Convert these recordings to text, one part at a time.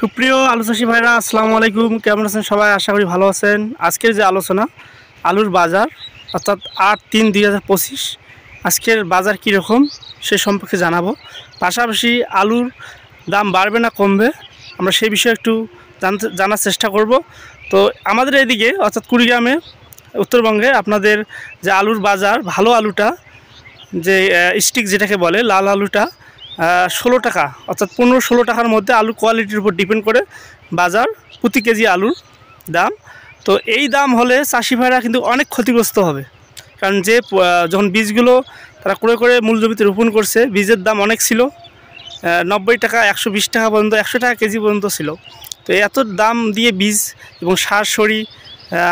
সুপ্রিয় আলু চাষি ভাইরা আসসালামু আলাইকুম। কেমন আছেন সবাই? আশা করি ভালো আছেন। আজকের যে আলোচনা আলুর বাজার অর্থাৎ 8/3/2025 আজকের বাজার কীরকম সে সম্পর্কে জানাবো। পাশাপাশি আলুর দাম বাড়বে না কমবে আমরা সেই বিষয়ে একটু জানার চেষ্টা করব। তো আমাদের এদিকে অর্থাৎ কুড়িগ্রামে উত্তরবঙ্গে আপনাদের যে আলুর বাজার, ভালো আলুটা যে স্টিক যেটাকে বলে লাল আলুটা 16 টাকা অর্থাৎ 15-16 টাকার মধ্যে আলুর কোয়ালিটির উপর ডিপেন্ড করে বাজার প্রতি কেজি আলুর দাম। তো এই দাম হলে চাষি ভাইরা কিন্তু অনেক ক্ষতিগ্রস্ত হবে, কারণ যে যখন বীজগুলো তারা ক্রয় করে মূল জমিতে রোপণ করছে, বীজের দাম অনেক ছিল, 90 টাকা 120 টাকা পর্যন্ত, 100 টাকা কেজি পর্যন্ত ছিল। তো এত দাম দিয়ে বীজ এবং সার সরি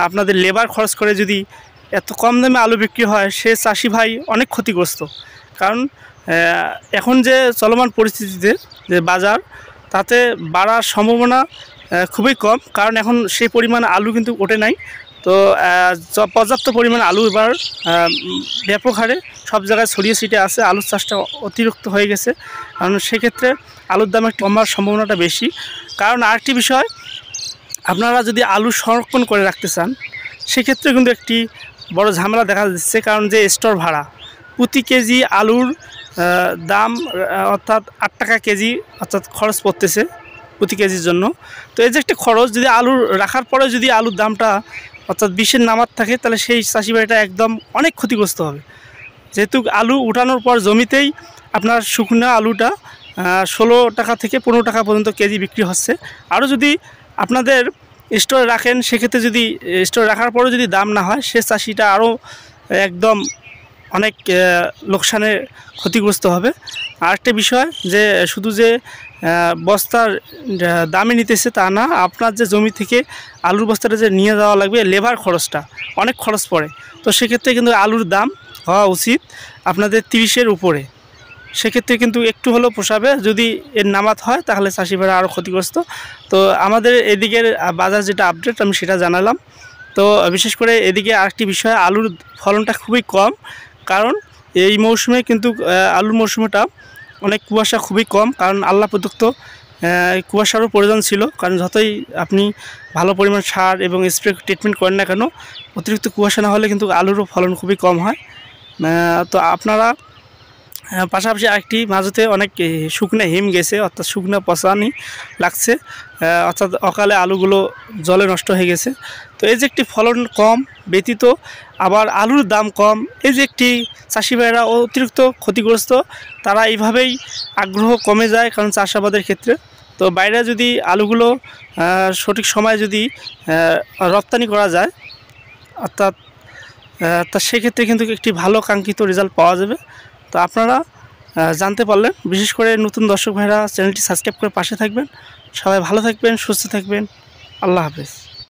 আপনাদের লেবার খরচ করে যদি এত কম দামে আলু বিক্রি হয়, সে চাষি ভাই অনেক ক্ষতিগ্রস্ত। কারণ এখন যে চলমান পরিস্থিতিতে যে বাজার, তাতে বাড়ার সম্ভাবনা খুবই কম, কারণ এখন সেই পরিমাণ আলু কিন্তু ওঠে নাই। তো পর্যাপ্ত পরিমাণ আলু এবার ব্যাপক হারে সব জায়গায় ছড়িয়ে ছিটে আছে, আলুর চাষটা অতিরিক্ত হয়ে গেছে, কারণ সেক্ষেত্রে আলুর দাম একটু কমার সম্ভাবনাটা বেশি। কারণ আরেকটি বিষয়, আপনারা যদি আলু সংরক্ষণ করে রাখতে চান, সেক্ষেত্রে কিন্তু একটি বড় ঝামেলা দেখা দিচ্ছে, কারণ যে স্টোর ভাড়া প্রতি কেজি আলুর দাম অর্থাৎ 8 টাকা কেজি অর্থাৎ খরচ পড়তেছে প্রতি কেজির জন্য। তো এই যে একটা খরচ, যদি আলুর রাখার পরে যদি আলুর দামটা অর্থাৎ 20-এর নামার থাকে, তাহলে সেই চাষি ভাইটা একদম অনেক ক্ষতিগ্রস্ত হবে। যেহেতু আলু উঠানোর পর জমিতেই আপনার শুকনো আলুটা 16 টাকা থেকে 15 টাকা পর্যন্ত কেজি বিক্রি হচ্ছে। আরও যদি আপনাদের স্টোরে রাখেন, সেক্ষেত্রে যদি স্টোরে রাখার পরেও যদি দাম না হয়, সে চাষিটা আরও একদম অনেক লোকসানে ক্ষতিগ্রস্ত হবে। আরেকটা বিষয়, যে শুধু যে বস্তার দামে নিতেছে তা না, আপনার যে জমি থেকে আলুর বস্তাটা যে নিয়ে যাওয়া লাগবে, লেবার খরচটা অনেক খরচ পড়ে। তো সেক্ষেত্রে কিন্তু আলুর দাম হওয়া উচিত আপনাদের 30-এর উপরে। সেক্ষেত্রে কিন্তু একটু হলেও পোষাবে। যদি এর নামাত হয়, তাহলে চাষি ভাইরা আরও ক্ষতিগ্রস্ত। তো আমাদের এদিকের বাজার যেটা আপডেট আমি সেটা জানালাম। তো বিশেষ করে এদিকে আরেকটি বিষয়, আলুর ফলনটা খুবই কম, কারণ এই মৌসুমে কিন্তু আলুর মৌসুমটা অনেক কুয়াশা খুবই কম, কারণ আল্লাহ প্রদত্ত কুয়াশারও প্রয়োজন ছিল। কারণ যতই আপনি ভালো পরিমাণ সার এবং স্প্রে ট্রিটমেন্ট করেন না কেন, অতিরিক্ত কুয়াশা না হলে কিন্তু আলুরও ফলন খুবই কম হয়। তো আপনারা পাশাপাশি আরেকটি মাঝেতে অনেক শুকনো হিম গেছে, অর্থাৎ শুকনো পচানি লাগছে, অর্থাৎ অকালে আলুগুলো জলে নষ্ট হয়ে গেছে। তো এই যে একটি ফলন কম ব্যতীত আবার আলুর দাম কম, এই যে একটি চাষি ভাইরা অতিরিক্ত ক্ষতিগ্রস্ত। তারা এইভাবেই আগ্রহ কমে যায়, কারণ চাষাবাদের ক্ষেত্রে। তো বাইরে যদি আলুগুলো সঠিক সময়ে যদি রপ্তানি করা যায়, অর্থাৎ তা সেক্ষেত্রে কিন্তু একটি ভালো কাঙ্ক্ষিত রেজাল্ট পাওয়া যাবে। তো আপনারা জানতে পারলেন। বিশেষ করে নতুন দর্শক ভাইরা চ্যানেলটি সাবস্ক্রাইব করে পাশে থাকবেন। সবাই ভালো থাকবেন, সুস্থ থাকবেন। আল্লাহ হাফেজ।